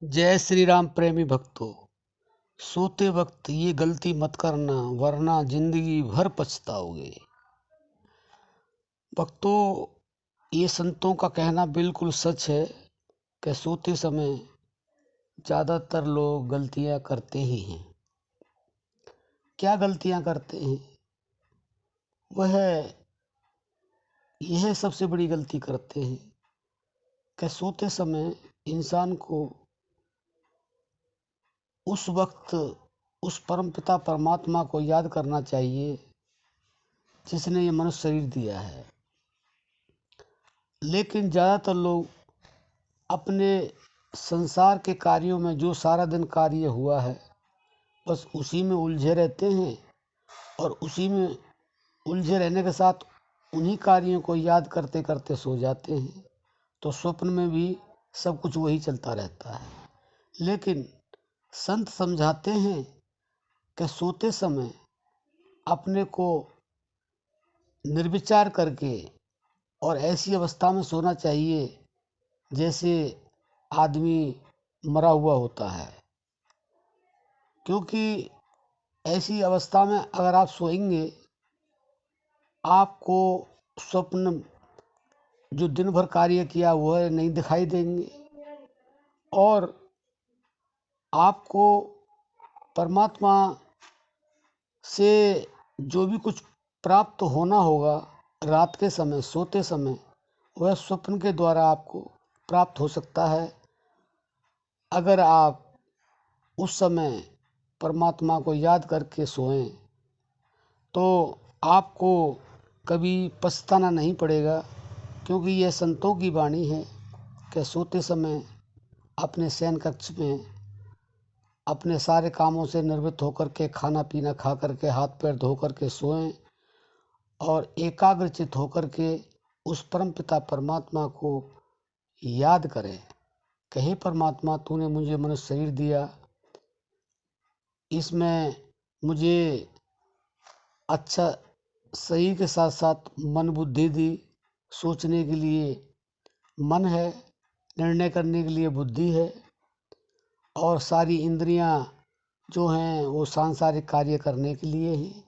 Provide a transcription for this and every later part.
जय श्री राम प्रेमी भक्तों। सोते वक्त ये गलती मत करना वरना जिंदगी भर पछताओगे। भक्तों, ये संतों का कहना बिल्कुल सच है कि सोते समय ज़्यादातर लोग गलतियां करते ही हैं। क्या गलतियां करते हैं? वह यह सबसे बड़ी गलती करते हैं कि सोते समय इंसान को उस वक्त उस परमपिता परमात्मा को याद करना चाहिए जिसने ये मनुष्य शरीर दिया है। लेकिन ज़्यादातर लोग अपने संसार के कार्यों में जो सारा दिन कार्य हुआ है बस उसी में उलझे रहते हैं और उसी में उलझे रहने के साथ उन्हीं कार्यों को याद करते करते सो जाते हैं। तो स्वप्न में भी सब कुछ वही चलता रहता है। लेकिन संत समझाते हैं कि सोते समय अपने को निर्विचार करके और ऐसी अवस्था में सोना चाहिए जैसे आदमी मरा हुआ होता है, क्योंकि ऐसी अवस्था में अगर आप सोएंगे आपको स्वप्न जो दिन भर कार्य किया वह नहीं दिखाई देंगे और आपको परमात्मा से जो भी कुछ प्राप्त होना होगा रात के समय सोते समय वह स्वप्न के द्वारा आपको प्राप्त हो सकता है। अगर आप उस समय परमात्मा को याद करके सोएं तो आपको कभी पछताना नहीं पड़ेगा, क्योंकि यह संतों की वाणी है कि सोते समय अपने शयन कक्ष में अपने सारे कामों से निवृत्त होकर के खाना पीना खा करके हाथ पैर धो करके सोएं और एकाग्रचित होकर के उस परम पिता परमात्मा को याद करें कि हे परमात्मा, तूने मुझे मनुष्य शरीर दिया, इसमें मुझे अच्छा शरीर के साथ साथ मन बुद्धि दी, सोचने के लिए मन है, निर्णय करने के लिए बुद्धि है और सारी इंद्रियां जो हैं वो सांसारिक कार्य करने के लिए हैं।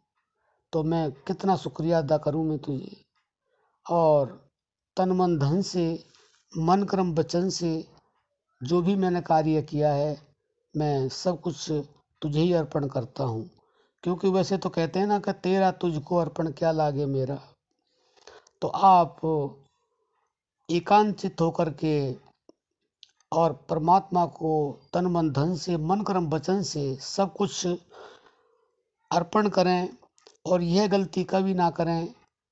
तो मैं कितना शुक्रिया अदा करूं मैं तुझे, और तन मन धन से मन कर्म वचन से जो भी मैंने कार्य किया है मैं सब कुछ तुझे ही अर्पण करता हूँ। क्योंकि वैसे तो कहते हैं ना कि तेरा तुझको अर्पण क्या लागे मेरा। तो आप एकांचित होकर के और परमात्मा को तन मन धन से मन कर्म वचन से सब कुछ अर्पण करें और यह गलती कभी ना करें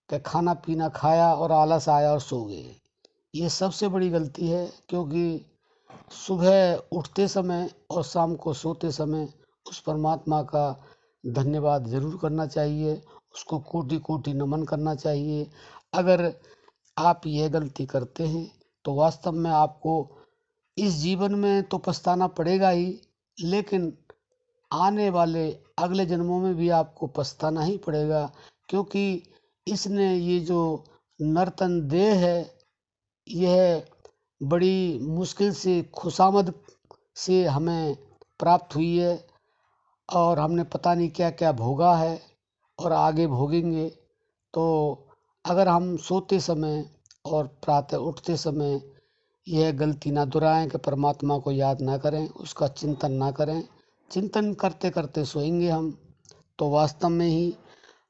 कि खाना पीना खाया और आलस आया और सो गए। ये सबसे बड़ी गलती है, क्योंकि सुबह उठते समय और शाम को सोते समय उस परमात्मा का धन्यवाद ज़रूर करना चाहिए, उसको कोटि कोटि नमन करना चाहिए। अगर आप यह गलती करते हैं तो वास्तव में आपको इस जीवन में तो पछताना पड़ेगा ही, लेकिन आने वाले अगले जन्मों में भी आपको पछताना ही पड़ेगा, क्योंकि इसने ये जो नर्तन देह है यह बड़ी मुश्किल से खुशामद से हमें प्राप्त हुई है और हमने पता नहीं क्या क्या भोगा है और आगे भोगेंगे। तो अगर हम सोते समय और प्रातः उठते समय यह गलती ना दोहराएं कि परमात्मा को याद ना करें, उसका चिंतन ना करें, चिंतन करते करते सोएंगे हम तो वास्तव में ही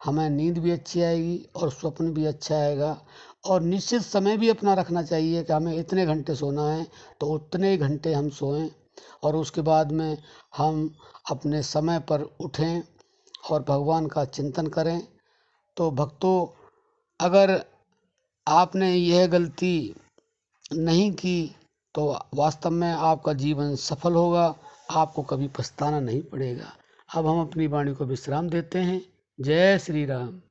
हमें नींद भी अच्छी आएगी और स्वप्न भी अच्छा आएगा। और निश्चित समय भी अपना रखना चाहिए कि हमें इतने घंटे सोना है तो उतने घंटे हम सोएं और उसके बाद में हम अपने समय पर उठें और भगवान का चिंतन करें। तो भक्तों, अगर आपने यह गलती नहीं की तो वास्तव में आपका जीवन सफल होगा, आपको कभी पछताना नहीं पड़ेगा। अब हम अपनी वाणी को विश्राम देते हैं। जय श्री राम।